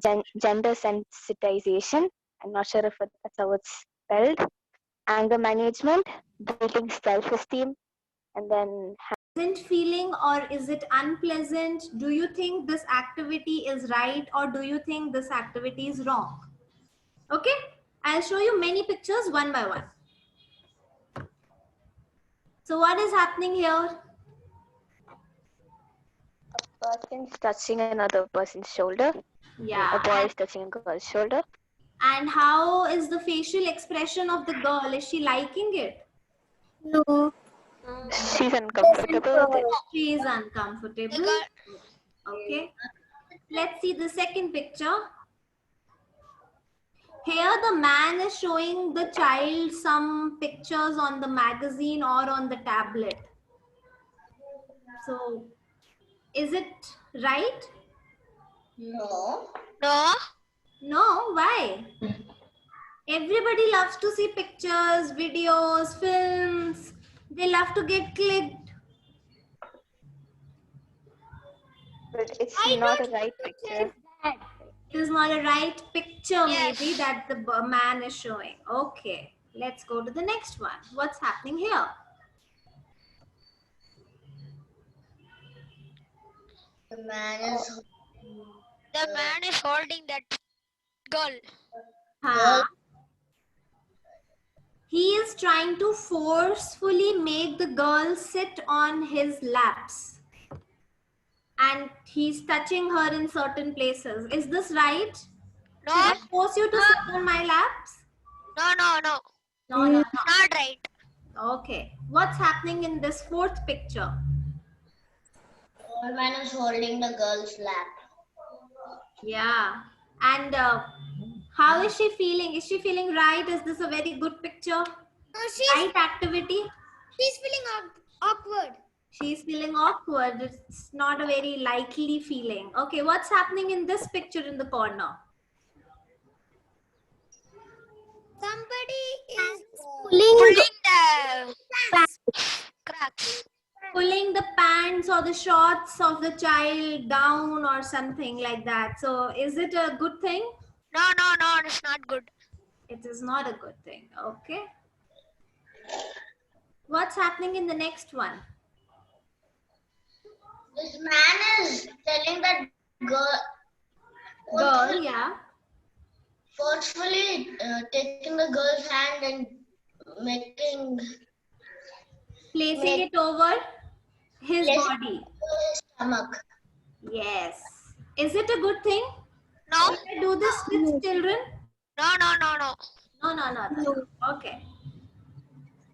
gender sensitization. I'm not sure if that's how it's spelled. Anger management, building self-esteem, and then pleasant feeling or is it unpleasant? Do you think this activity is right or do you think this activity is wrong? Okay, I'll show you many pictures one by one. So what is happening here? a person touching another person's shoulder. Yeah. A boy is touching a girl's shoulder. And how is the facial expression of the girl? Is she liking it? No. She's uncomfortable with it. She is uncomfortable. Okay. Let's see the second picture. Here the man is showing the child some pictures on the magazine or on the tablet. So, is it right? No. No. No, why? Everybody loves to see pictures, videos, films. They love to get clicked. But it's not a right picture. It is not a right picture, Yes. maybe, that the man is showing. Okay, let's go to the next one. What's happening here? The man is holding that girl. Huh? He is trying to forcefully make the girl sit on his laps. And he's touching her in certain places. Is this right? No. Should I force you to sit on my laps? No. No. Not right. Okay. What's happening in this fourth picture? old man is holding the girl's lap. Yeah. And how is she feeling? Is she feeling right? Is this a very good picture? Right activity? She's feeling awkward. She's feeling awkward. It's not a very likely feeling. Okay, what's happening in this picture in the corner? Somebody is Pulling the cracks. Pulling the pants or the shorts of the child down or something like that. So is it a good thing? No. It's not good. It is not a good thing. Okay. What's happening in the next one? This man is telling that Girl, yeah. forcefully taking the girl's hand and Placing it over his body. his stomach. Yes. Is it a good thing? No. Should I do this with children? No. No. Okay.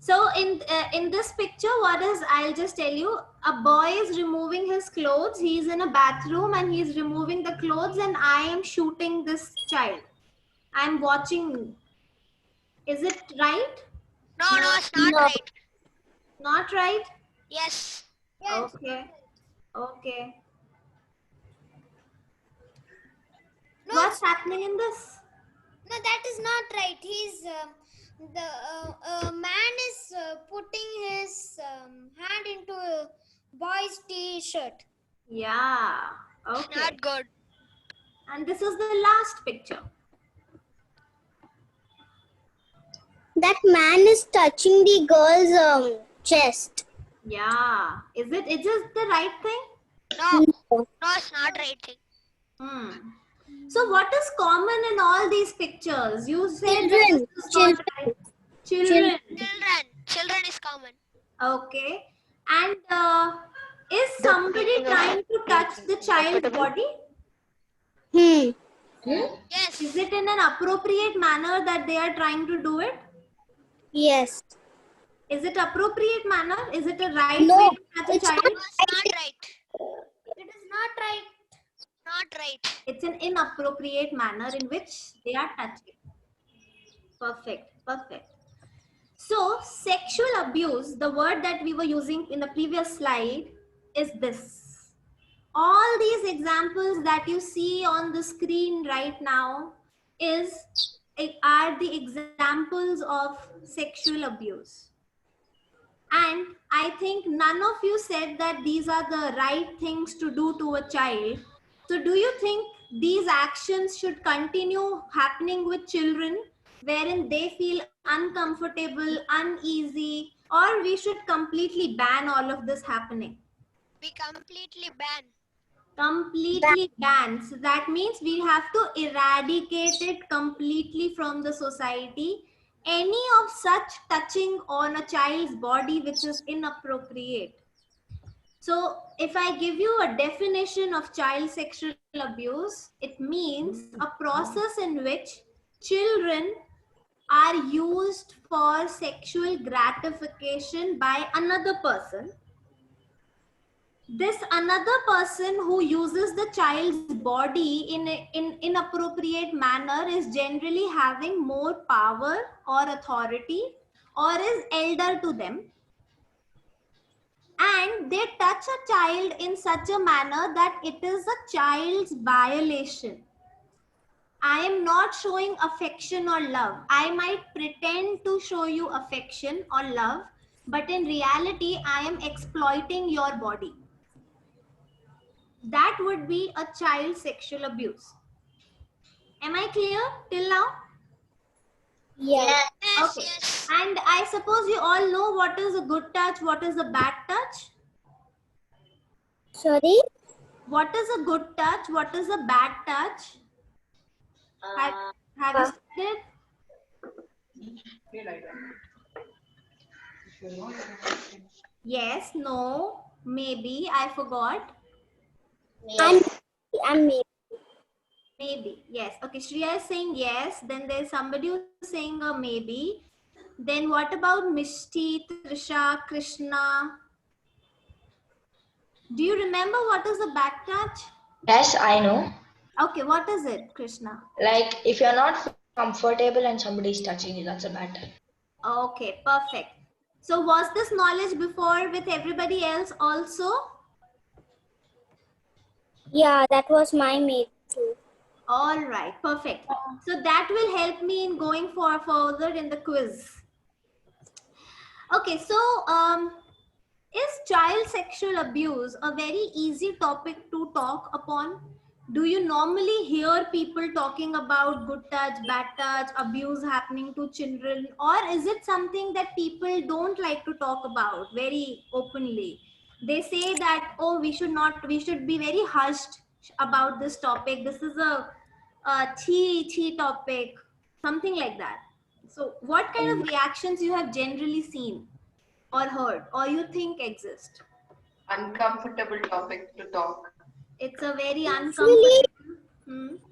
So in this picture, what is, I'll just tell you, a boy is removing his clothes. He's in a bathroom and he's removing the clothes and I am shooting this child. I'm watching. Is it right? No, it's not right. Not right? Yes. Okay. No, What's happening in this? No, that is not right. He's the man is putting his hand into a boy's t-shirt. Yeah. It's Okay. not good. And this is the last picture. That man is touching the girl's chest. Yeah. Is it the right thing? No, it's not right thing. So what is common in all these pictures? You said Children. this is not right. Children. Children is common. Okay. And is somebody trying to touch the child's body? Yes. Is it in an appropriate manner that they are trying to do it? Yes. Is it appropriate manner? Is it a right No, way to touch a it's child? No, it's not right. It is not right. Not right. It's an inappropriate manner in which they are touching. Perfect. So, sexual abuse, the word that we were using in the previous slide is this. All these examples that you see on the screen right now are the examples of sexual abuse. And I think none of you said that these are the right things to do to a child. So do you think these actions should continue happening with children wherein they feel uncomfortable, uneasy, or we should completely ban all of this happening? We completely ban. Completely ban. So that means we have to eradicate it completely from the society. Any of such touching on a child's body which is inappropriate. So if I give you a definition of child sexual abuse, it means a process in which children are used for sexual gratification by another person. This another person who uses the child's body in inappropriate manner is generally having more power or authority or is elder to them, and they touch a child in such a manner that it is a child's violation. I am not showing affection or love. I might pretend to show you affection or love, but in reality I am exploiting your body. That would be a child sexual abuse. Am I clear till now? Yes. Okay. And I suppose you all know what is a good touch, what is a bad touch. Sorry? What is a good touch, what is a bad touch? Have you studied? Yes, no, maybe, I forgot. And me. Maybe, yes. Okay, Shreya is saying yes. Then there's somebody who's saying a maybe. Then what about Mishti, Trisha, Krishna? Do you remember what is a back touch? Yes, I know. Okay, what is it, Krishna? Like if you're not comfortable and somebody is touching you, that's a bad time. Okay, perfect. So was this knowledge before with everybody else also? Yeah, that was my mate too. All right, perfect. So that will help me in going further in the quiz. Okay, so is child sexual abuse a very easy topic to talk upon? Do you normally hear people talking about good touch, bad touch, abuse happening to children, or is it something that people don't like to talk about very openly? They say that, oh, we should be very hushed about this topic. This is a chi topic, something like that. So what kind of reactions you have generally seen or heard or you think exist? Uncomfortable topic to talk. It's a very uncomfortable.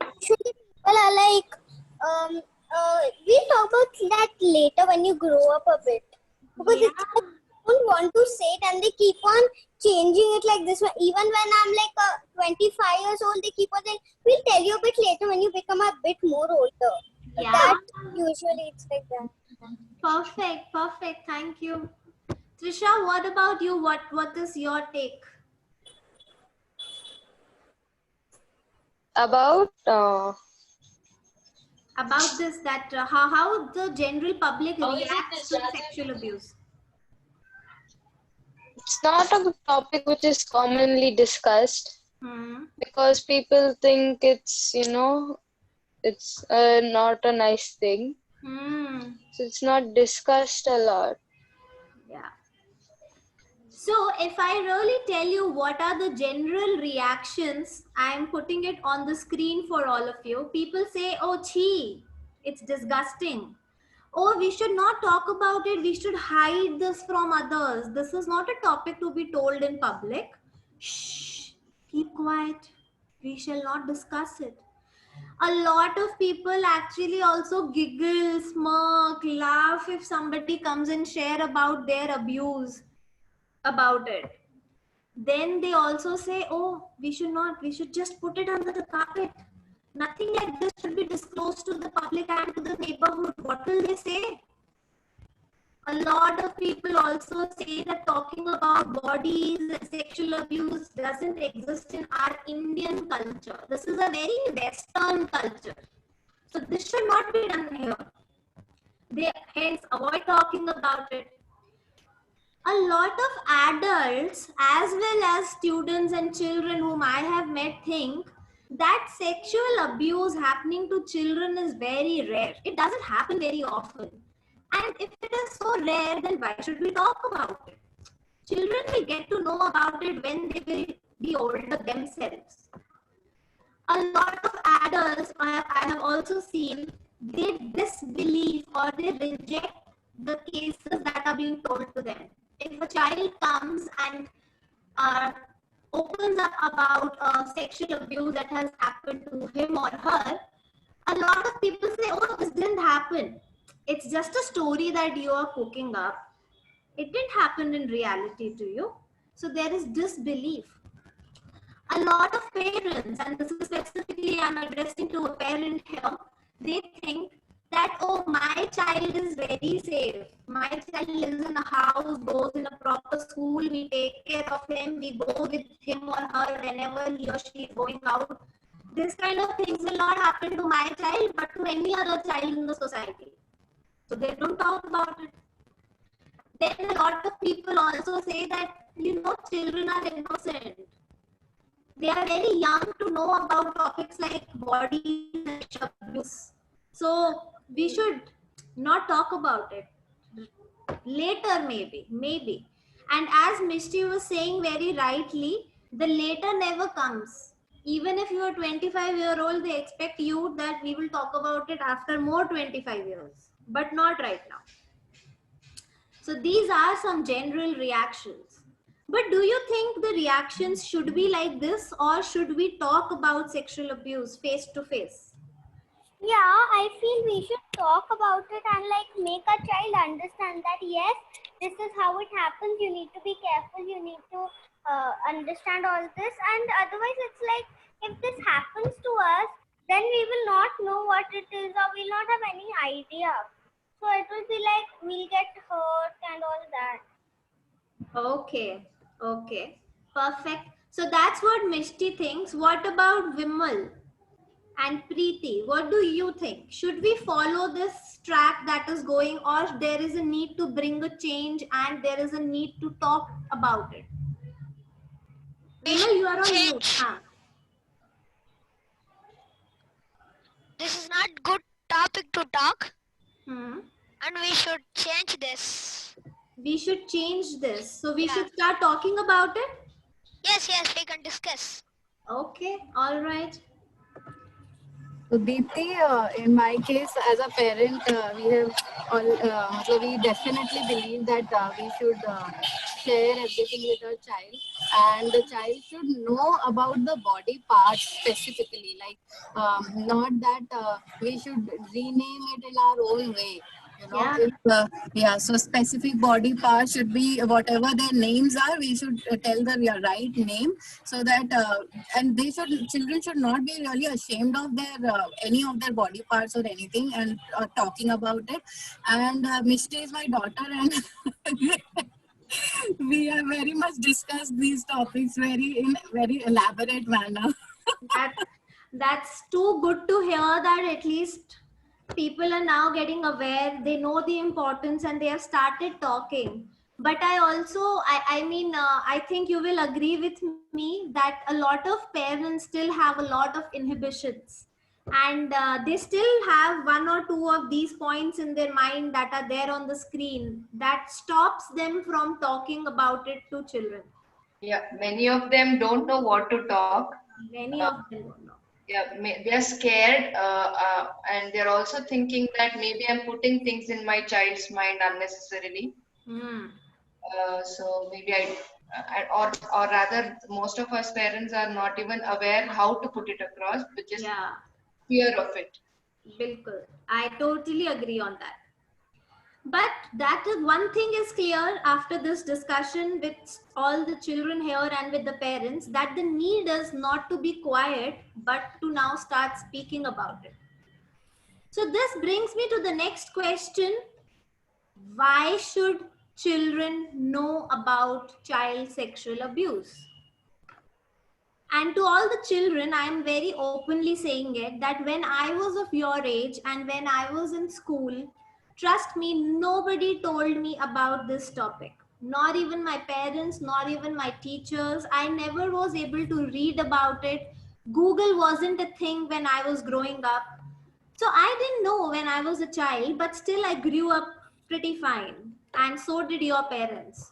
Actually, people are like, we'll talk about that later when you grow up a bit. Because Yeah. it's like, they don't want to say it and they keep on changing it like this. Even when I'm like 25 years old, they keep on saying, we'll tell you a bit later when you become a bit more older. But Yeah. that usually it's like that. Perfect, perfect. Thank you. Trisha, what about you? What is your take? About About this, that how the general public How is it reacts this, to Jonathan? sexual abuse? it's not a topic which is commonly discussed because people think it's it's not a nice thing, so it's not discussed a lot. Yeah. So if I really tell you what are the general reactions, I am putting it on the screen for all of you. People say, oh, chi, it's disgusting. Oh, we should not talk about it. We should hide this from others. This is not a topic to be told in public. Shh, keep quiet. We shall not discuss it. A lot of people actually also giggle, smirk, laugh if somebody comes and share about their abuse about it. Then they also say, oh, we should just put it under the carpet. Nothing like this should be disclosed to the public and to the neighborhood. What will they say? A lot of people also say that talking about bodies and sexual abuse doesn't exist in our Indian culture. This is a very Western culture. So this should not be done here. They hence avoid talking about it. A lot of adults as well as students and children whom I have met think that sexual abuse happening to children is very rare. It doesn't happen very often. And if it is so rare, then why should we talk about it? Children will get to know about it when they will be older themselves. A lot of adults I have also seen, they disbelieve or they reject the cases that are being told to them. If a child comes and opens up about sexual abuse that has happened to him or her, a lot of people say, oh, this didn't happen. It's just a story that you are cooking up. It didn't happen in reality to you. So there is disbelief. A lot of parents, and this is specifically I'm addressing to a parent here, they think that, oh, my child is very safe. My child lives in a house, goes in a proper school, we take care of him, we go with him or her whenever he or she is going out. This kind of things will not happen to my child, but to any other child in the society. So they don't talk about it. Then a lot of people also say that, children are innocent. They are very young to know about topics like body abuse. So we should not talk about it. Later, maybe. And as Mishti was saying very rightly, the later never comes. Even if you are 25-year-old, they expect you that we will talk about it after more 25 years, but not right now. So these are some general reactions. But do you think the reactions should be like this, or should we talk about sexual abuse face to face? Yeah, I feel we should talk about it and make a child understand that yes, this is how it happens. You need to be careful. You need to understand all this. And otherwise, it's like if this happens to us, then we will not know what it is, or we'll not have any idea. So it will be like we'll get hurt and all that. Okay, perfect. So that's what Mishti thinks. What about Vimal and Preeti? What do you think? Should we follow this track that is going, or there is a need to bring a change and there is a need to talk about it? Vimal, you are on mute. This is not good topic to talk. And we should change this. We should change this. So we should start talking about it? Yes, we can discuss. Okay, all right. So Deepti, in my case, as a parent, we definitely believe that we should share everything with our child, and the child should know about the body parts specifically, not that we should rename it in our own way. So specific body parts should be whatever their names are. We should tell the right name, so that and children should not be really ashamed of their any of their body parts or anything, and talking about it. And Mishti is my daughter, and we have very much discussed these topics in very elaborate manner. That's too good to hear that at least people are now getting aware, they know the importance, and they have started talking. But I think you will agree with me that a lot of parents still have a lot of inhibitions, and they still have one or two of these points in their mind that are there on the screen that stops them from talking about it to children. Yeah, many of them don't know what to talk. Many of them don't know. Yeah, they're scared, and they're also thinking that maybe I'm putting things in my child's mind unnecessarily. So maybe or rather, most of us parents are not even aware how to put it across, which is fear of it. Bilkul. I totally agree on that. But that is one thing is clear after this discussion with all the children here and with the parents, that the need is not to be quiet, but to now start speaking about it. So this brings me to the next question. Why should children know about child sexual abuse? And to all the children, I am very openly saying it, that when I was of your age and when I was in school, trust me, nobody told me about this topic. Not even my parents, not even my teachers. I never was able to read about it Google wasn't a thing when I was growing up. So I didn't know when I was a child, but still I grew up pretty fine. And so did your parents.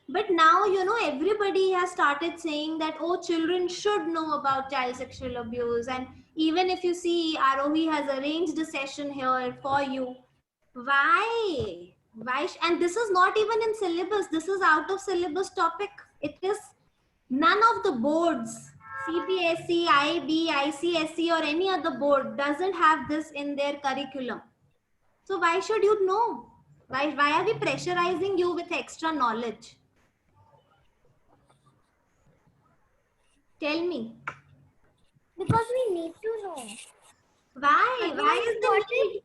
But now, you know, everybody has started saying that, oh, children should know about child sexual abuse. And even if you see, Arohi has arranged a session here for you. Why? And this is not even in syllabus. This is out of syllabus topic. It is none of the boards, CPSE, IB, ICSE or any other board doesn't have this in their curriculum. So why should you know? Why are we pressurizing you with extra knowledge? Tell me. Because we need to know. Why? Why is the need?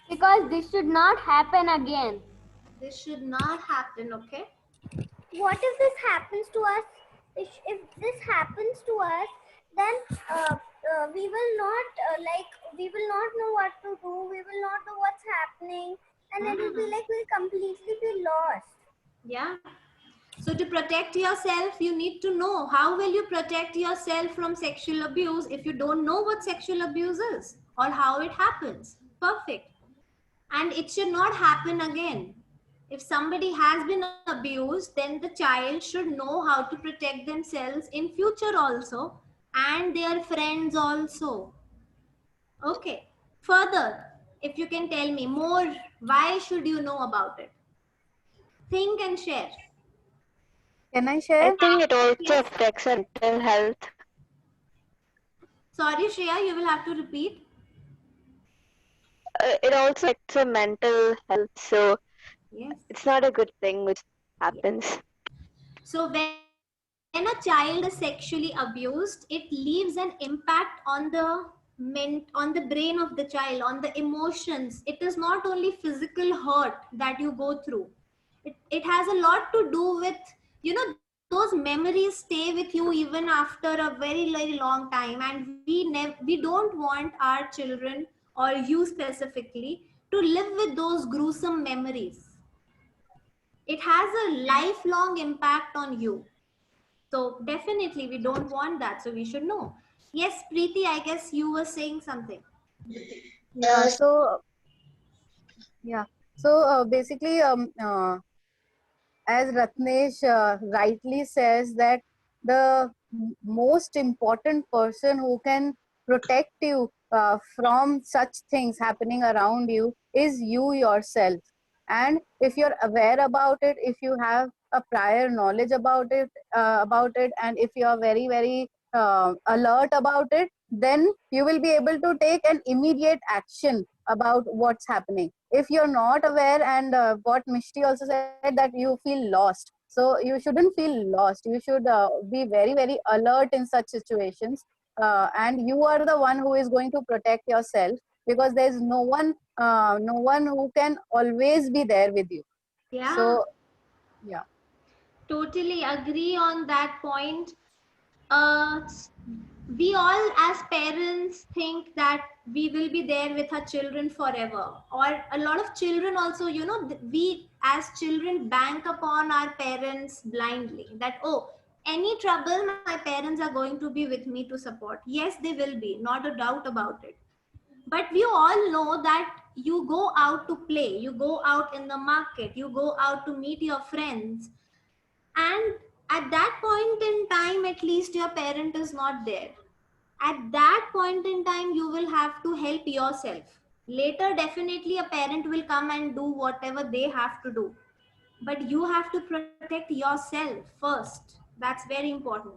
Because this should not happen again. This should not happen, okay? What if this happens to us? If this happens to us, then we will not know what to do. We will not know what's happening, and it will be like we'll completely be lost. Yeah. So to protect yourself, you need to know. How will you protect yourself from sexual abuse if you don't know what sexual abuse is or how it happens? Perfect. And it should not happen again. If somebody has been abused, then the child should know how to protect themselves in future also and their friends also. Okay. Further, if you can tell me more, why should you know about it? Think and share. Can I share? I think it also affects our mental health. Sorry, Shreya, you will have to repeat. It also affects our mental health, so yes, it's not a good thing which happens. Yes. So when a child is sexually abused, it leaves an impact on the brain of the child, on the emotions. It is not only physical hurt that you go through. It has a lot to do with, you know, those memories stay with you even after a very, very long time. And we don't want our children or you specifically to live with those gruesome memories. It has a lifelong impact on you. So definitely we don't want that. So we should know. Yes, Preeti, I guess you were saying something. Yeah. So basically, as Ratnesh rightly says, that the most important person who can protect you from such things happening around you is you yourself. And if you're aware about it, if you have a prior knowledge about it, and if you're very, very alert about it, then you will be able to take an immediate action about what's happening. If you're not aware, and what Mishti also said, that you feel lost. So you shouldn't feel lost. You should be very, very alert in such situations. And you are the one who is going to protect yourself, because there's no one who can always be there with you. Yeah. So, yeah. Totally agree on that point. We all as parents think that we will be there with our children forever, or a lot of children also, you know, we as children bank upon our parents blindly, that, oh, any trouble, my parents are going to be with me to support. Yes, they will be, not a doubt about it. But we all know that you go out to play, you go out in the market, you go out to meet your friends, and at that point in time, at least your parent is not there. At that point in time, you will have to help yourself. Later, definitely a parent will come and do whatever they have to do. But you have to protect yourself first. That's very important.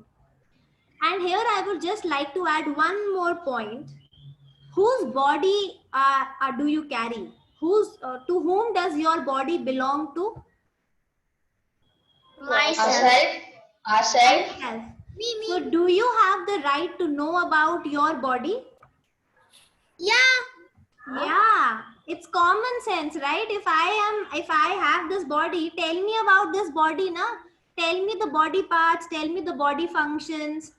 And here I would just like to add one more point. Whose body do you carry? To whom does your body belong to? Myself. Ourselves. Me. So do you have the right to know about your body? Yeah, it's common sense, right? If I have this body, tell me about this body, na? Tell me the body parts, tell me the body functions.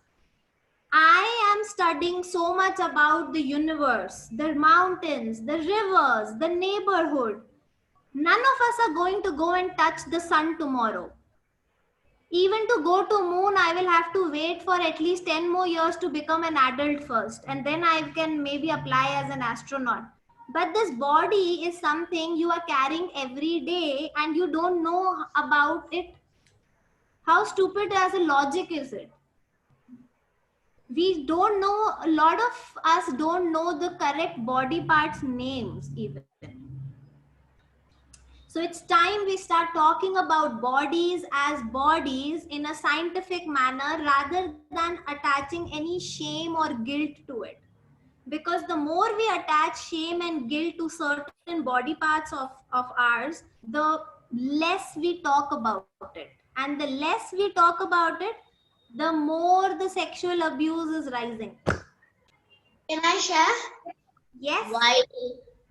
I am studying so much about the universe, the mountains, the rivers, the neighborhood. None of us are going to go and touch the sun tomorrow. Even to go to moon, I will have to wait for at least 10 more years to become an adult first. And then I can maybe apply as an astronaut. But this body is something you are carrying every day and you don't know about it. How stupid as a logic is it? We don't know, a lot of us don't know the correct body parts names even. So it's time we start talking about bodies as bodies in a scientific manner rather than attaching any shame or guilt to it. Because the more we attach shame and guilt to certain body parts of ours, the less we talk about it. And the less we talk about it, the more the sexual abuse is rising. Can I share? Yes. Why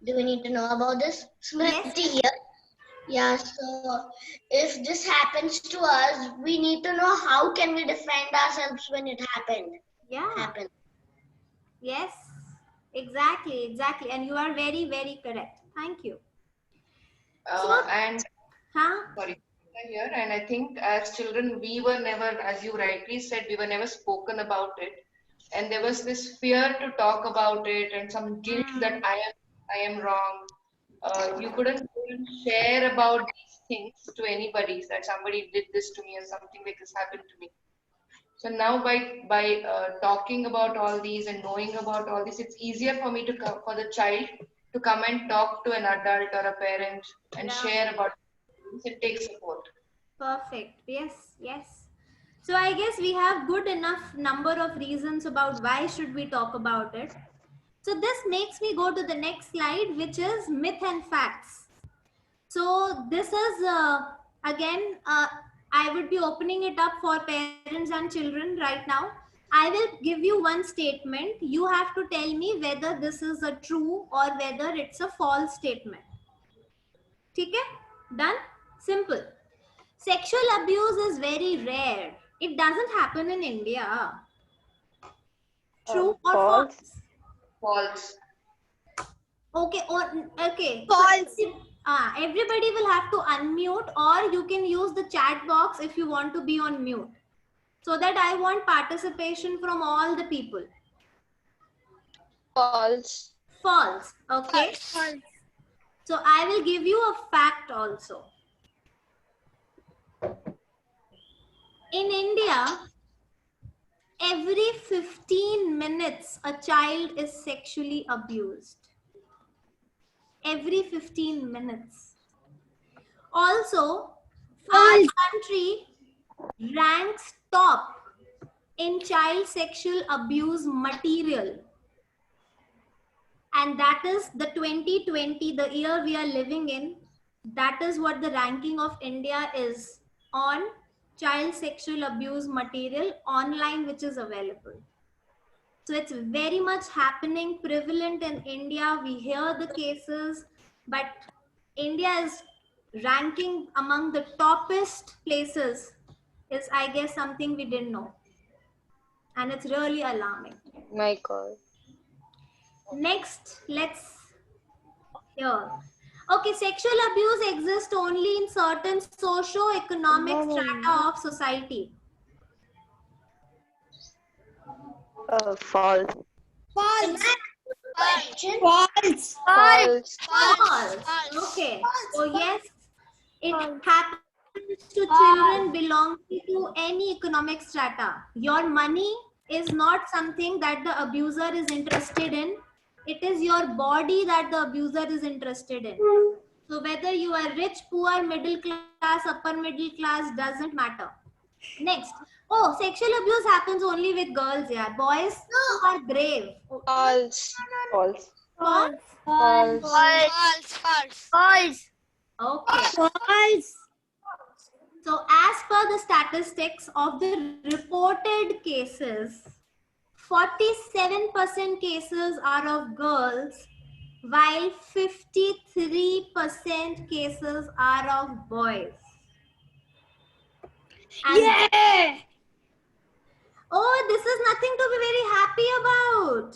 do we need to know about this? Smriti here. Yeah, so if this happens to us, we need to know how can we defend ourselves when it happened. Yeah. Yes, exactly. And you are very, very correct. Thank you. And here, and I think as children, we were never, as you rightly said, we were never spoken about it. And there was this fear to talk about it and some guilt that I am wrong. You couldn't share about these things to anybody, that somebody did this to me or something like this happened to me. So now by talking about all these and knowing about all this, it's easier for me to come, for the child to come and talk to an adult or a parent and share about things and take support. Perfect. Yes. So I guess we have good enough number of reasons about why should we talk about it. So this makes me go to the next slide, which is myth and facts. So this is again, I would be opening it up for parents and children right now. I will give you one statement. You have to tell me whether this is a true or whether it's a false statement. Okay? Done? Simple. Sexual abuse is very rare. It doesn't happen in India. True or false? False. Okay. False. Everybody will have to unmute, or you can use the chat box if you want to be on mute. So that I want participation from all the people. False. False. Okay. False. So I will give you a fact also. In India, every 15 minutes a child is sexually abused. Every 15 minutes. Also, our country ranks top in child sexual abuse material. And that is the 2020, the year we are living in. That is what the ranking of India is on child sexual abuse material online, which is available. So it's very much happening, prevalent in India. We hear the cases, but India is ranking among the toppest places is, I guess, something we didn't know. And it's really alarming. My God. Next, let's hear. Okay, sexual abuse exists only in certain socio-economic strata of society. False. False. False. False. Okay. So yes, it happens to children belonging to any economic strata. Your money is not something that the abuser is interested in. It is your body that the abuser is interested in. So whether you are rich, poor, middle class, upper middle class, doesn't matter. Next. Oh, sexual abuse happens only with girls, yeah. Boys are brave. False. False. False. False. Okay. False. So as per the statistics of the reported cases, 47% cases are of girls, while 53% cases are of boys. And Yeah. oh, this is nothing to be very happy about.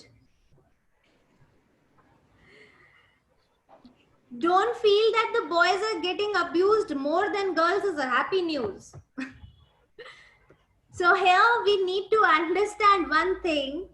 Don't feel that the boys are getting abused more than girls is a happy news. So here we need to understand one thing,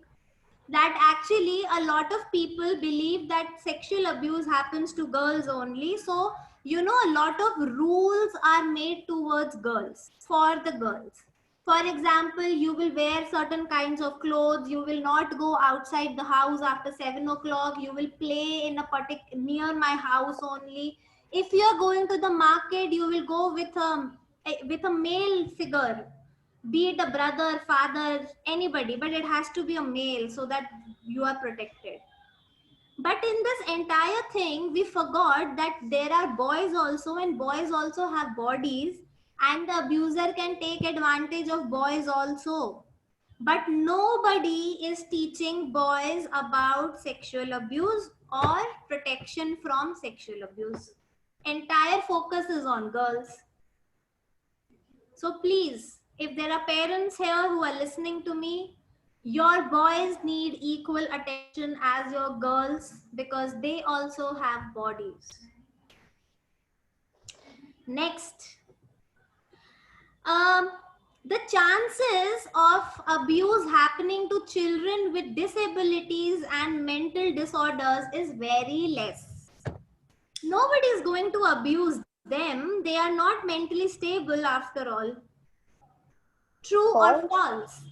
that actually a lot of people believe that sexual abuse happens to girls only. So, you know, a lot of rules are made towards girls, for the girls. For example, you will wear certain kinds of clothes, you will not go outside the house after 7 o'clock, you will play in a near my house only. If you are going to the market, you will go with a male figure, be it a brother, father, anybody, but it has to be a male so that you are protected. But in this entire thing, we forgot that there are boys also, and boys also have bodies, and the abuser can take advantage of boys also. But nobody is teaching boys about sexual abuse or protection from sexual abuse. Entire focus is on girls. So please, if there are parents here who are listening to me, your boys need equal attention as your girls, because they also have bodies. Next, the chances of abuse happening to children with disabilities and mental disorders is very less. Nobody is going to abuse them. They are not mentally stable after all. True or false?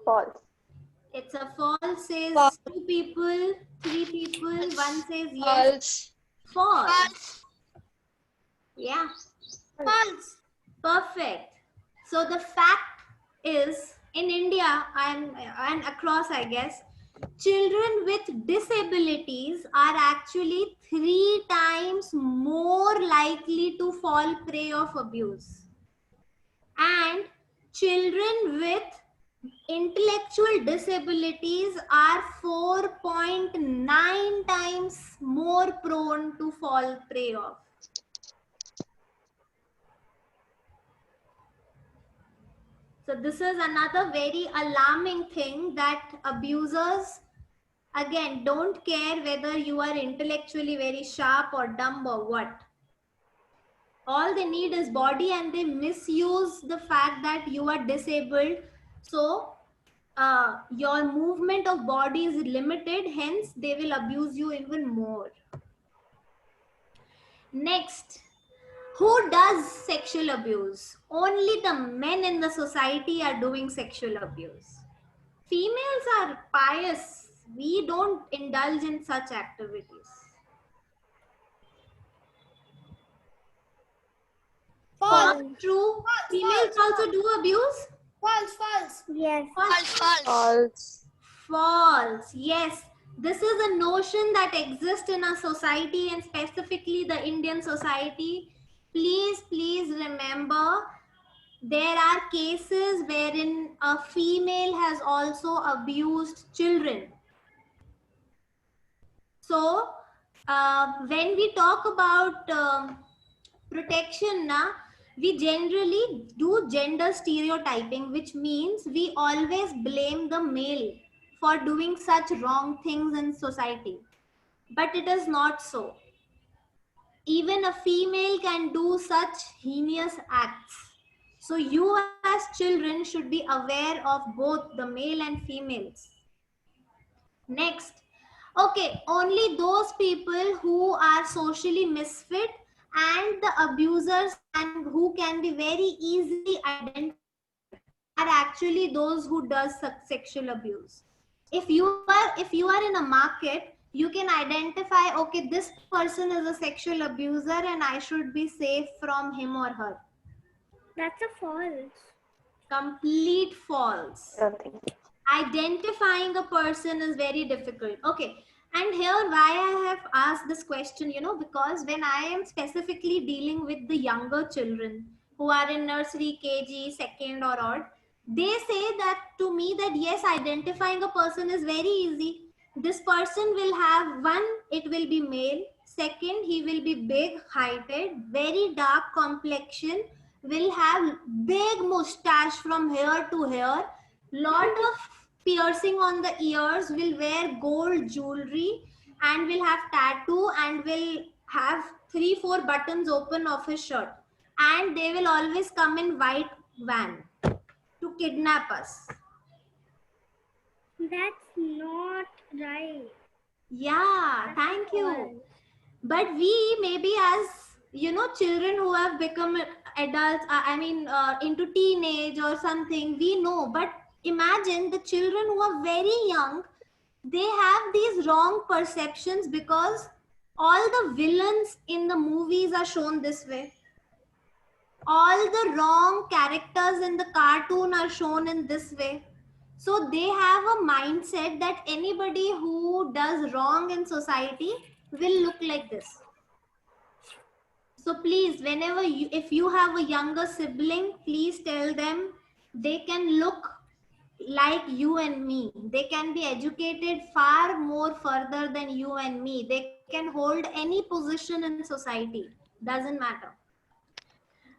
False. It's a false, says 2 people, 3 people, 1 says yes. False. False. Yeah. False. Perfect. So the fact is, in India and across, I guess, children with disabilities are actually 3 times more likely to fall prey of abuse. And children with intellectual disabilities are 4.9 times more prone to fall prey of. So this is another very alarming thing, that abusers, again, don't care whether you are intellectually very sharp or dumb or what. All they need is body, and they misuse the fact that you are disabled. So your movement of body is limited, hence they will abuse you even more. Next, who does sexual abuse? Only the men in the society are doing sexual abuse. Females are pious. We don't indulge in such activities. False. True. Females also do abuse? False. Yes. False. False. Yes. This is a notion that exists in our society, and specifically the Indian society. Please remember, there are cases wherein a female has also abused children. So, when we talk about protection, we generally do gender stereotyping, which means we always blame the male for doing such wrong things in society. But it is not so. Even a female can do such heinous acts. So you as children should be aware of both the male and females. Next, okay, only those people who are socially misfit and the abusers and who can be very easily identified are actually those who does sexual abuse. If you are in a market, you can identify, okay, this person is a sexual abuser and I should be safe from him or her. That's a false. Complete false. Identifying a person is very difficult. Okay, and here why I have asked this question, because when I am specifically dealing with the younger children who are in nursery, KG, second or odd, they say that to me that yes, identifying a person is very easy. This person will have, one, it will be male. Second, he will be big, heighted, very dark complexion, will have big mustache from hair to hair, lot of piercing on the ears, will wear gold jewelry, and will have tattoo, and will have 3-4 buttons open of his shirt, and they will always come in white van. To kidnap us. That's not right. Yeah, thank you. But we maybe as, you know, children who have become adults, into teenage or something, we know. But imagine the children who are very young, they have these wrong perceptions because all the villains in the movies are shown this way. All the wrong characters in the cartoon are shown in this way. So they have a mindset that anybody who does wrong in society will look like this. So please, whenever you, if you have a younger sibling, please tell them they can look like you and me. They can be educated far more further than you and me. They can hold any position in society. Doesn't matter.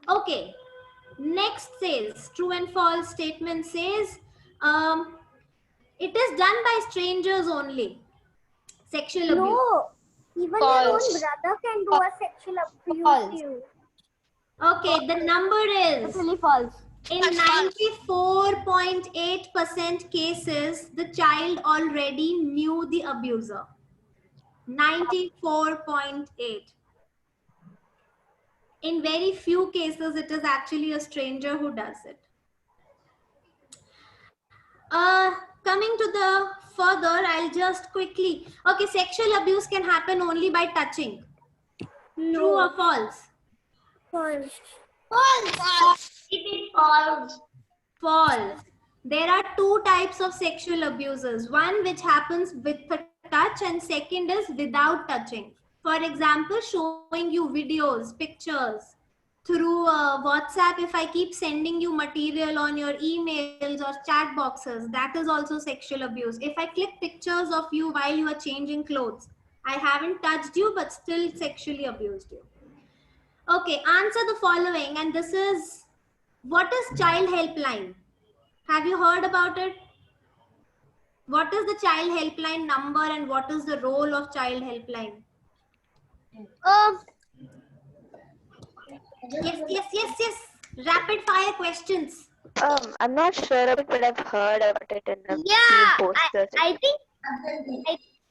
Okay. Next says, true and false statement says, it is done by strangers only. Sexual abuse. No, even your own brother can do a sexual abuse to you. Okay, the number is It's really false. in 94.8% cases, the child already knew the abuser. 94.8. In very few cases, it is actually a stranger who does it. Coming to the further, I'll just quickly. Okay, sexual abuse can happen only by touching. No. True or false? False. False. It is false. False. There are two types of sexual abuses. One which happens with a touch and second is without touching. For example, showing you videos, pictures. Through WhatsApp, if I keep sending you material on your emails or chat boxes, that is also sexual abuse. If I click pictures of you while you are changing clothes, I haven't touched you but still sexually abused you. Okay, answer the following, and this is, what is child helpline? Have you heard about it? What is the child helpline number and what is the role of child helpline? Yes. Rapid fire questions. I'm not sure of it, but I've heard about it in the posters. I think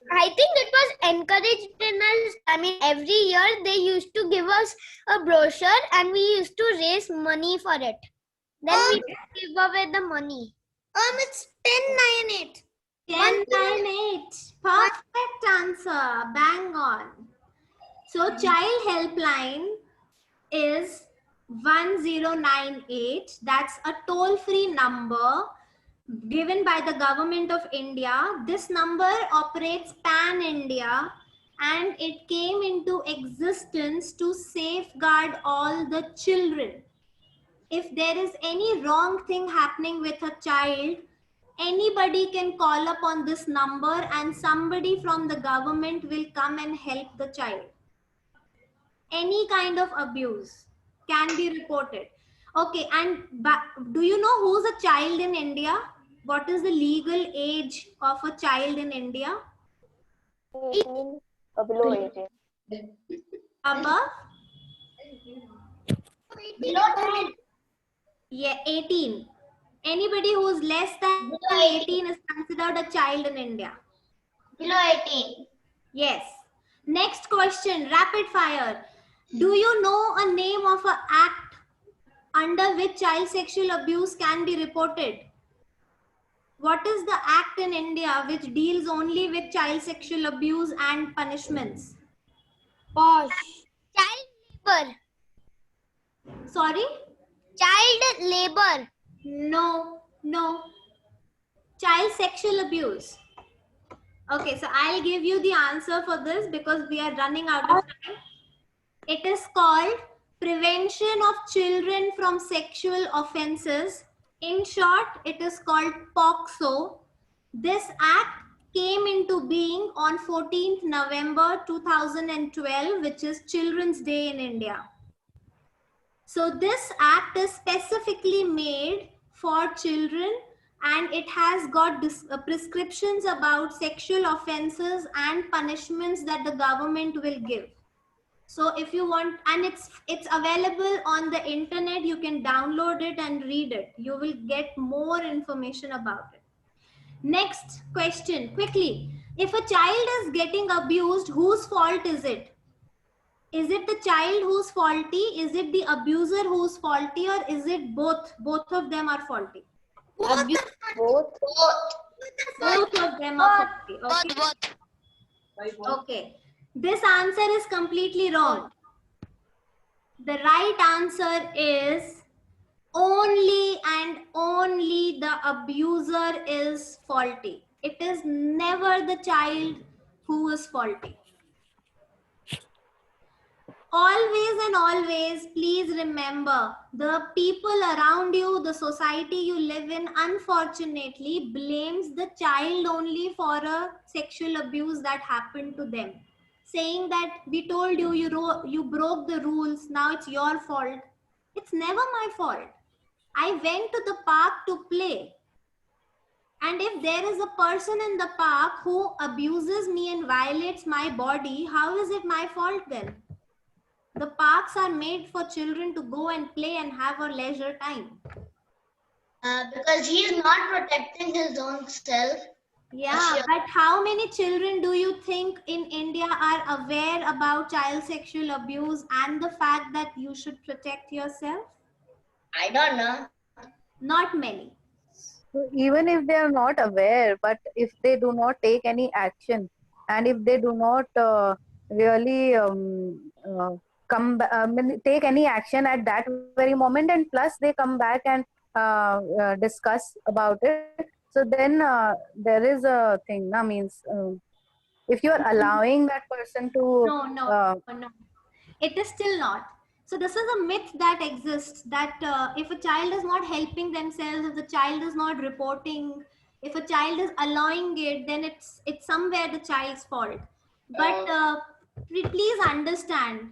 it was encouraged in us. I mean, every year they used to give us a brochure and we used to raise money for it. Then we give away the money. It's 1098. 1098. Perfect answer. Bang on. So child helpline is 1098. That's a toll-free number given by the government of India. This number operates pan-India and it came into existence to safeguard all the children. If there is any wrong thing happening with a child, anybody can call up on this number and somebody from the government will come and help the child. Any kind of abuse can be reported. Okay, and do you know who's a child in India? What is the legal age of a child in India? 18, below 18. Above? Below 10. Yeah, 18. Anybody who's less than 18 is considered a child in India. Below 18. Yes. Next question, rapid fire. Do you know a name of an act under which child sexual abuse can be reported? What is the act in India which deals only with child sexual abuse and punishments? Child labor. Sorry? Child labor. No. Child sexual abuse. Okay, so I'll give you the answer for this because we are running out of time. It is called Prevention of Children from Sexual Offences. In short, it is called POCSO. This act came into being on 14th November 2012, which is Children's Day in India. So this act is specifically made for children and it has got prescriptions about sexual offences and punishments that the government will give. So if you want, and it's available on the internet, you can download it and read it. You will get more information about it. Next question, quickly. If a child is getting abused, whose fault is it? Is it the child who's faulty? Is it the abuser who's faulty? Or is it both? Both of them are faulty. Both. Both of them are faulty. Okay. Okay. This answer is completely wrong. The right answer is only and only the abuser is faulty. It is never the child who is faulty. Always and always, please remember, the people around you, the society you live in, unfortunately blames the child only for a sexual abuse that happened to them. Saying that we told you, you broke the rules, now it's your fault. It's never my fault. I went to the park to play. And if there is a person in the park who abuses me and violates my body, how is it my fault then? The parks are made for children to go and play and have a leisure time. Because he is not protecting his own self. Yeah, but how many children do you think in India are aware about child sexual abuse and the fact that you should protect yourself? I don't know. Not many. So even if they are not aware, but if they do not take any action, and if they do not really take any action at that very moment, and plus they come back and discuss about it, so then there is a thing, means if you are allowing that person to no, it is still not. So this is a myth that exists, that if a child is not helping themselves, if the child is not reporting, if a child is allowing it, then it's somewhere the child's fault. But please understand,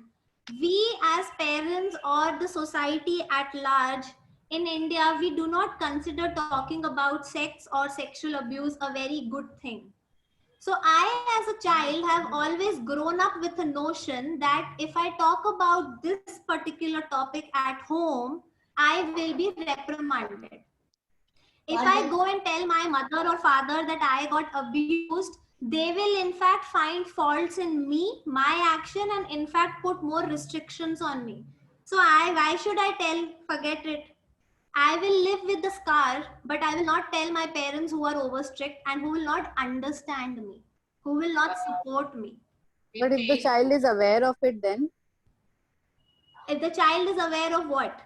we as parents or the society at large in India, we do not consider talking about sex or sexual abuse a very good thing. So I, as a child, have always grown up with a notion that if I talk about this particular topic at home, I will be reprimanded. If I go and tell my mother or father that I got abused, they will in fact find faults in me, my action, and in fact put more restrictions on me. So why should I tell, forget it. I will live with the scar, but I will not tell my parents who are over strict and who will not understand me, who will not support me. But if the child is aware of it, then? If the child is aware of what?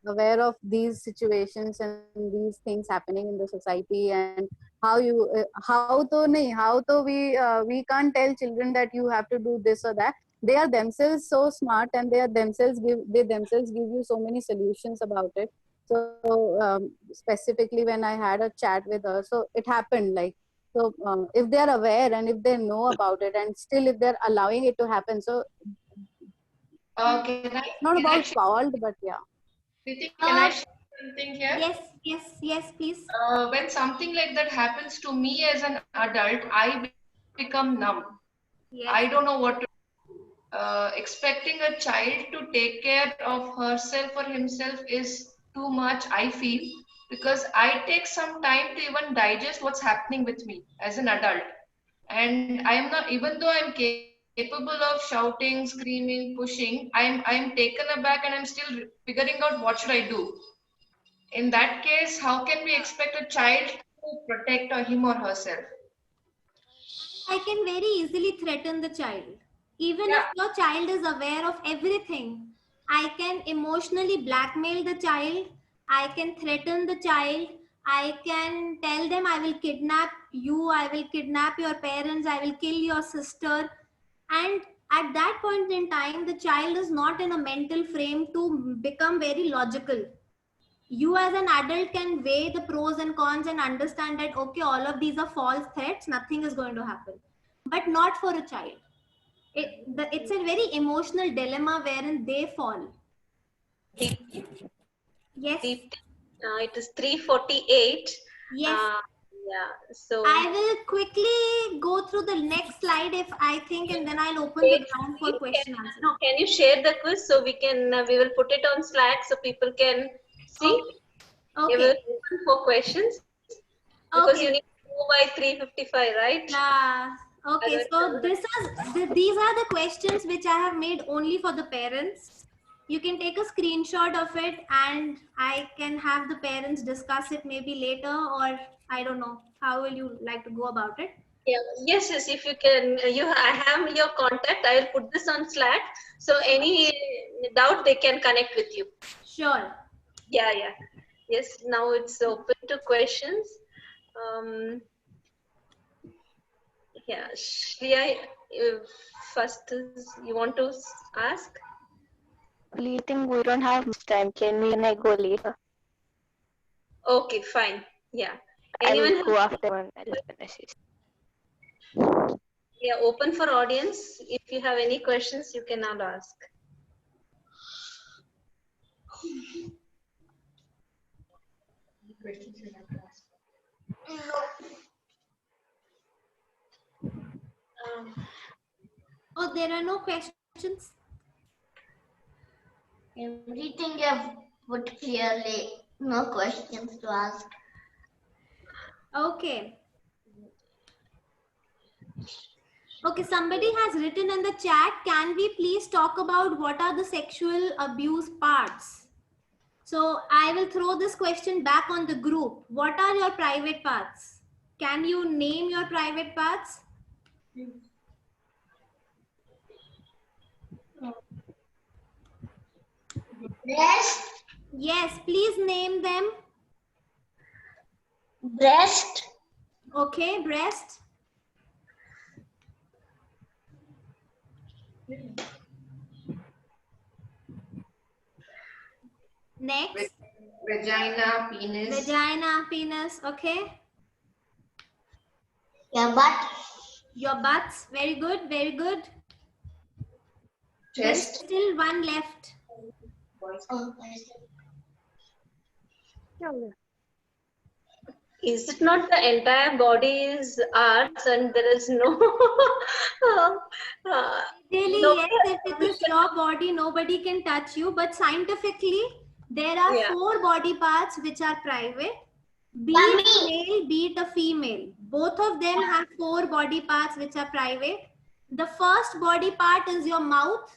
Aware of these situations and these things happening in the society, and how we can't tell children that you have to do this or that. They are themselves so smart, and they themselves give you so many solutions about it. So specifically when I had a chat with her, so it happened like, so if they are aware and if they know about it, and still if they're allowing it to happen, so it's not about fault, but yeah. Can I share something here? Yes, please. When something like that happens to me as an adult, I become numb. Yes. I don't know what to do. Expecting a child to take care of herself or himself is too much, I feel, because I take some time to even digest what's happening with me as an adult. And I am not, even though I'm capable of shouting, screaming, pushing, I'm taken aback and I'm still figuring out what should I do. In that case, how can we expect a child to protect him or herself? I can very easily threaten the child. Even if your child is aware of everything, I can emotionally blackmail the child. I can threaten the child. I can tell them I will kidnap you. I will kidnap your parents. I will kill your sister. And at that point in time, the child is not in a mental frame to become very logical. You as an adult can weigh the pros and cons and understand that, okay, all of these are false threats. Nothing is going to happen. But not for a child. It's a very emotional dilemma wherein they fall. Yes. It is 3:48. Yes. Yeah. So I will quickly go through the next slide if I think, and then I'll open the ground for question answer. No, can you share the quiz so we can we will put it on Slack so people can see? Okay. We will open for questions because you need to go by 3:55, right? Yeah. Okay. So these are the questions which I have made only for the parents. You can take a screenshot of it and I can have the parents discuss it maybe later, or I don't know. How will you like to go about it? Yeah. Yes, yes. If you can, I have your contact. I will put this on Slack. So any doubt, they can connect with you. Sure. Yeah, yeah. Yes. Now it's open to questions. Yeah, Shreya, first you want to ask? I think we don't have much time. Can I go later? Okay, fine. Yeah. I will go after one. I'll finish it. Yeah, open for audience. If you have any questions, you can now ask. Any questions you have to ask? Oh, there are no questions? Everything you have put clearly. No questions to ask. Okay. Okay, somebody has written in the chat, can we please talk about what are the sexual abuse parts? So I will throw this question back on the group. What are your private parts? Can you name your private parts? Breast. Yes, please name them. Breast. Okay, breast. Next. Vagina, penis. Vagina, penis. Okay. Your butt. Your butts. Very good. Very good. There is still one left. Oh, Is it not the entire body is ours and there is no really? No, yes, if it is your body, nobody can touch you, but scientifically there are 4 body parts which are private, be it male, be it a female. Both of them have 4 body parts which are private. The first body part is your mouth.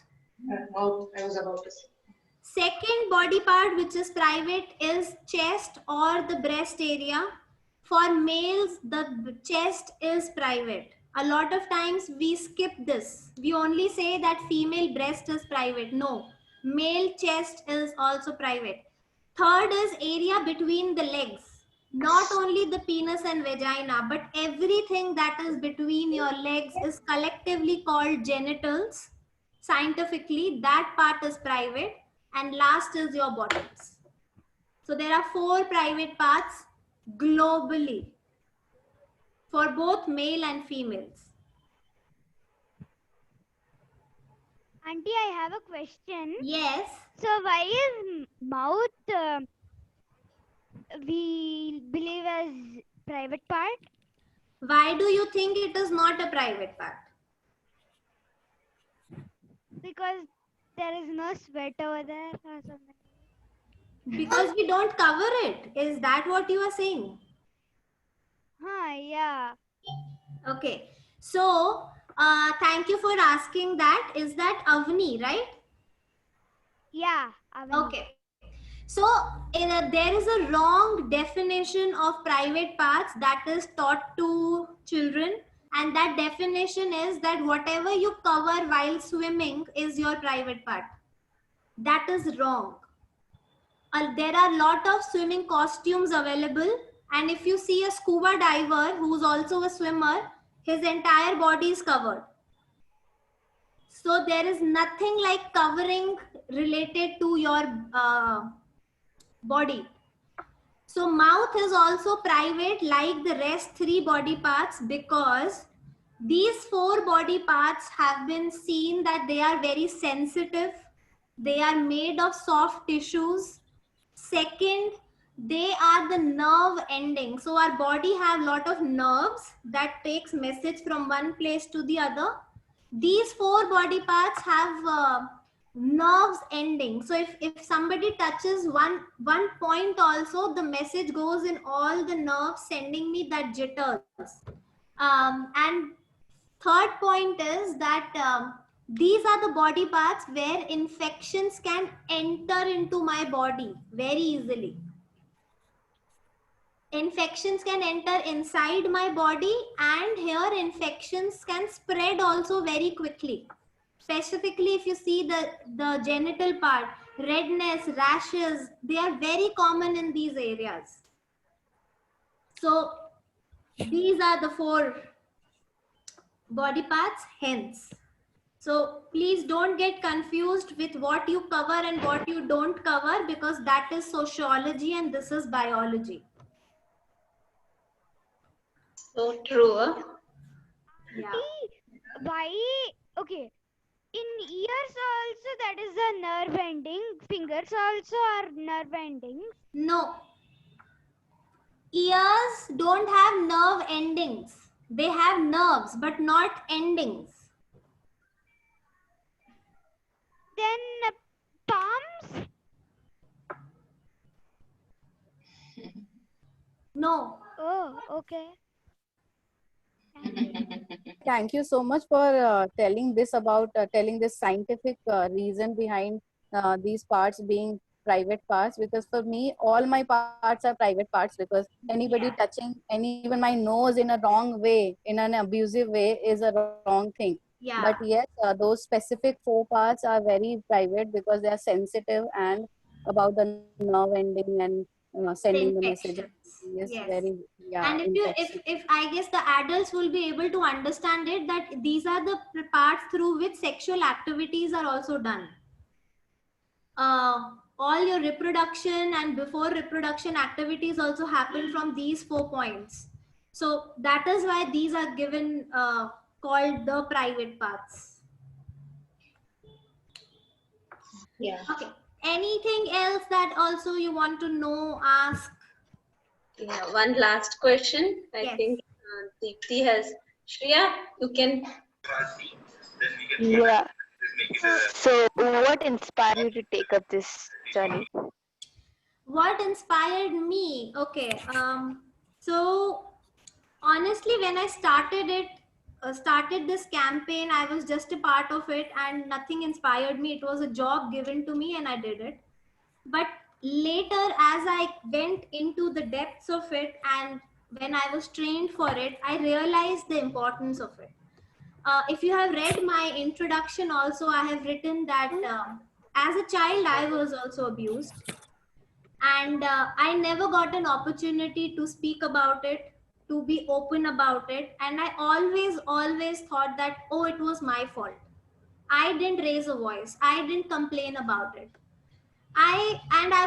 Mouth, I was about to say. Second body part which is private is chest or the breast area. For males, the chest is private. A lot of times we skip this. We only say that female breast is private. No, male chest is also private. Third is area between the legs. Not only the penis and vagina, but everything that is between your legs is collectively called genitals. Scientifically, that part is private. And last is your bottoms. So there are 4 private parts globally for both male and females. Auntie, I have a question. Yes. So why is mouth we believe as private part? Why do you think it is not a private part? Because there is no sweat over there or something. Because we don't cover it. Is that what you are saying? Yeah. Okay. So, thank you for asking that. Is that Avni, right? Yeah, Avni. Okay. So, there is a wrong definition of private parts that is taught to children. And that definition is that whatever you cover while swimming is your private part. That is wrong. There are a lot of swimming costumes available, and if you see a scuba diver who's also a swimmer, his entire body is covered. So there is nothing like covering related to your body. So mouth is also private like the rest 3 body parts, because these 4 body parts have been seen that they are very sensitive. They are made of soft tissues. Second, they are the nerve ending. So our body have lot of nerves that takes message from one place to the other. These 4 body parts have nerves ending. So if somebody touches one point also, the message goes in all the nerves, sending me that jitters. And third point is that these are the body parts where infections can enter into my body very easily. Infections can enter inside my body, and here infections can spread also very quickly. Specifically, if you see the genital part, redness, rashes, they are very common in these areas. So these are the 4 body parts, hence. So please don't get confused with what you cover and what you don't cover, because that is sociology and this is biology. So true. Huh? Yeah. Why? Okay. In ears also that is the nerve ending. Fingers also are nerve endings. No. Ears don't have nerve endings. They have nerves but not endings. Then palms? No. Oh, okay. Thank you so much for telling this scientific reason behind these parts being private parts, because for me all my parts are private parts, because anybody touching even my nose in a wrong way, in an abusive way, is a wrong thing. But yes, those specific 4 parts are very private because they are sensitive and about the nerve ending and sending the message. Yes. Very, yeah. And if I guess the adults will be able to understand it, that these are the parts through which sexual activities are also done. All your reproduction and before reproduction activities also happen from these 4 points. So that is why these are given called the private parts. Yeah. Okay. Anything else that also you want to know, ask? Yeah, one last question. I think Deepthi has. Shreya, you can. Yeah. So, what inspired you to take up this journey? What inspired me? Okay. So honestly, when I started this campaign, I was just a part of it and nothing inspired me. It was a job given to me and I did it. But later, as I went into the depths of it and when I was trained for it, I realized the importance of it. If you have read my introduction also, I have written that as a child, I was also abused. And I never got an opportunity to speak about it, to be open about it. And I always thought that, oh, it was my fault. I didn't raise a voice. I didn't complain about it. I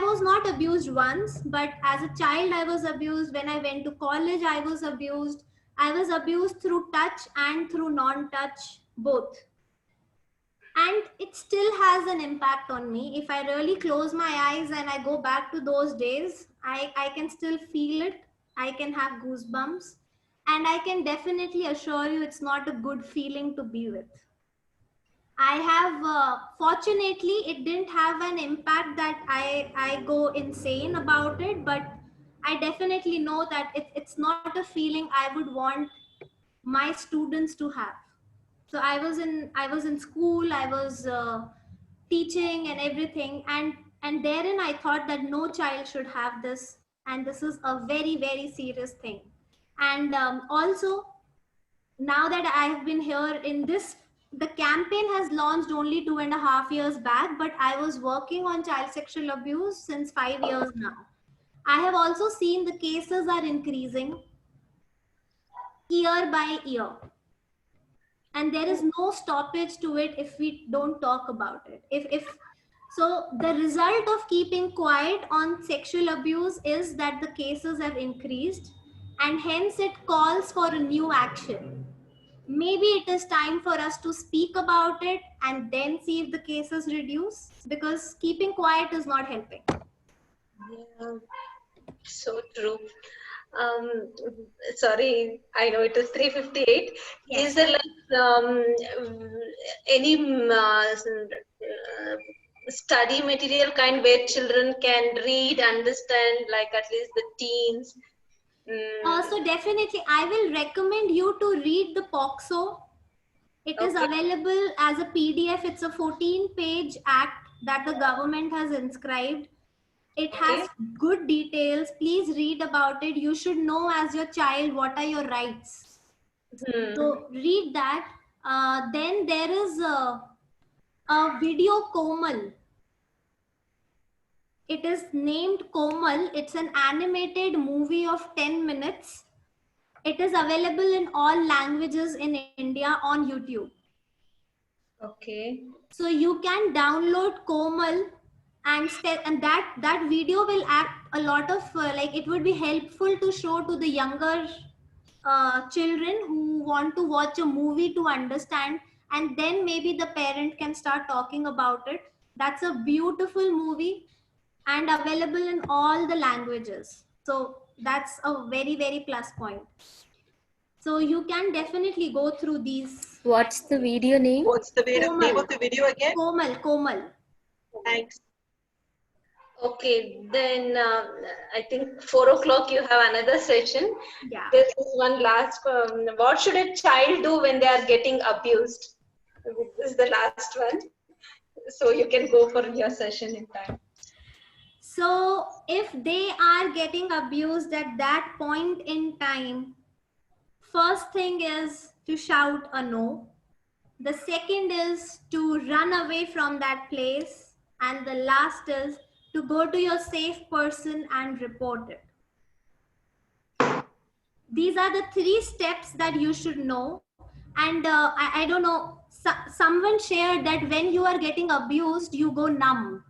was not abused once, but as a child, I was abused. When I went to college, I was abused. I was abused through touch and through non-touch, both. And it still has an impact on me. If I really close my eyes and I go back to those days, I can still feel it. I can have goosebumps. And I can definitely assure you it's not a good feeling to be with. I have, fortunately, it didn't have an impact that I go insane about it, but I definitely know that it's not a feeling I would want my students to have. So I was in school, I was teaching and everything, and therein I thought that no child should have this, and this is a very, very serious thing. And also, now that I have been here in this, the campaign has launched only 2.5 years back, but I was working on child sexual abuse since 5 years now. I have also seen the cases are increasing year by year. And there is no stoppage to it if we don't talk about it. So the result of keeping quiet on sexual abuse is that the cases have increased, and hence it calls for a new action. Maybe it is time for us to speak about it and then see if the cases reduce, because keeping quiet is not helping. Yeah. So true. Sorry, I know it is 3:58. Yes. Is there any study material kind where children can read, understand, like at least the teens? So definitely, I will recommend you to read the POXO. It is available as a PDF. It's a 14-page act that the government has inscribed. It has good details. Please read about it. You should know as your child what are your rights. So read that. Then there is a video Komal. It is named Komal. It's an animated movie of 10 minutes. It is available in all languages in India on YouTube. Okay. So you can download Komal and that video will act a lot of like it would be helpful to show to the younger children who want to watch a movie to understand, and then maybe the parent can start talking about it. That's a beautiful movie and available in all the languages. So that's a very, very plus point. So you can definitely go through these. What's the video name? What's the name of the video again? Komal. Thanks. Okay, then I think 4 o'clock you have another session. Yeah. This is one last. What should a child do when they are getting abused? This is the last one. So you can go for your session in time. So if they are getting abused at that point in time, first thing is to shout a no. The second is to run away from that place. And the last is to go to your safe person and report it. These are the 3 steps that you should know. And I don't know, someone shared that when you are getting abused, you go numb.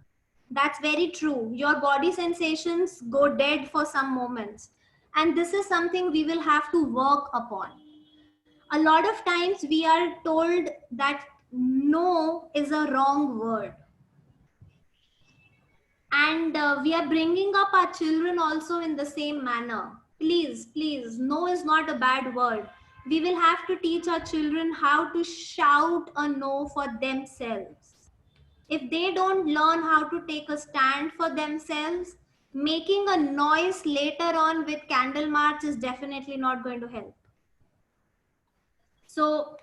That's very true. Your body sensations go dead for some moments. And this is something we will have to work upon. A lot of times we are told that no is a wrong word. And we are bringing up our children also in the same manner. Please, no is not a bad word. We will have to teach our children how to shout a no for themselves. If they don't learn how to take a stand for themselves, making a noise later on with candle march is definitely not going to help. So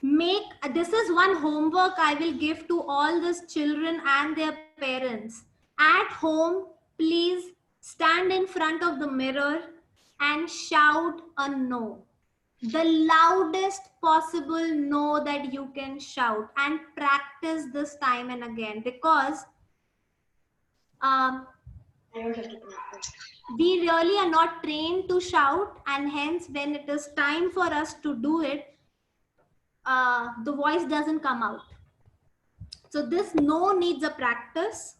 this is one homework I will give to all these children and their parents. At home, please stand in front of the mirror and shout a no. The loudest possible no that you can shout, and practice this time and again, because we really are not trained to shout, and hence when it is time for us to do it, the voice doesn't come out. So this no needs a practice.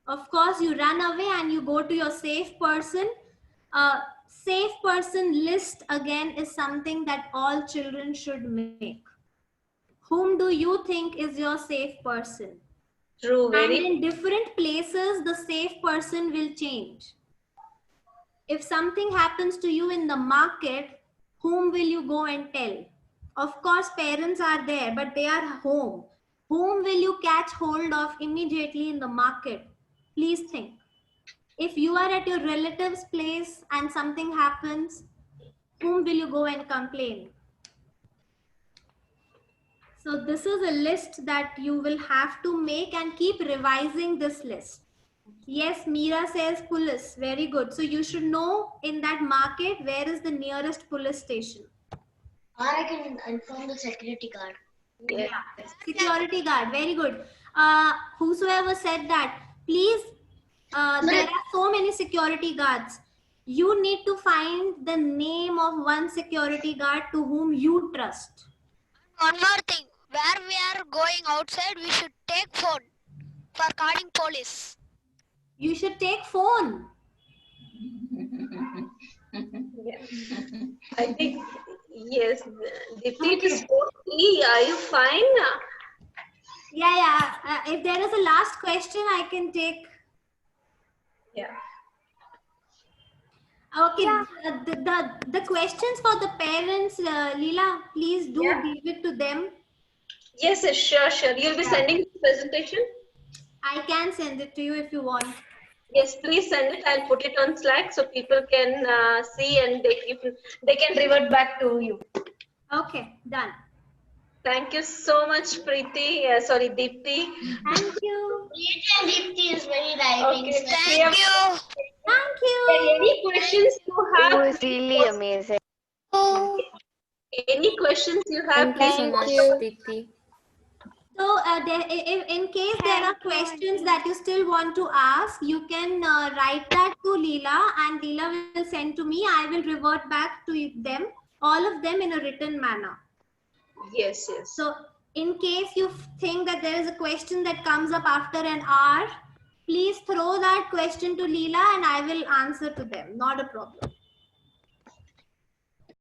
Of course, you run away and you go to your safe person. Safe person list again is something that all children should make. Whom do you think is your safe person? True. And in different places, the safe person will change. If something happens to you in the market, whom will you go and tell? Of course, parents are there, but they are home. Whom will you catch hold of immediately in the market? Please think. If you are at your relative's place and something happens, whom will you go and complain? So this is a list that you will have to make and keep revising this list. Yes, Meera says police. Very good. So you should know in that market where is the nearest police station. Or I can inform the security guard. Yeah. Security guard. Very good. Whosoever said that, please, there are so many security guards. You need to find the name of one security guard to whom you trust. One more thing. Where we are going outside, we should take phone for calling police. You should take phone. Yeah. I think, yes. Dipti, it is 4:30. Are you fine? Yeah. If there is a last question, I can take. Yeah. Okay, the questions for the parents, Leela, please do give it to them. Yes, yes, sure. You'll be sending the presentation? I can send it to you if you want. Yes, please send it. I'll put it on Slack so people can see and they can revert back to you. Okay, done. Thank you so much, Preeti. Sorry, Deepti. Thank you. Preeti and Deepti is very right. Okay. Thank you. Thank you. Any questions you have? It was really amazing. Any questions you have? Thank you so much, Preeti. So, in case there are questions that you still want to ask, you can write that to Leela, and Leela will send to me. I will revert back to them, all of them in a written manner. Yes, yes. So, in case you think that there is a question that comes up after an hour, please throw that question to Leela and I will answer to them. Not a problem.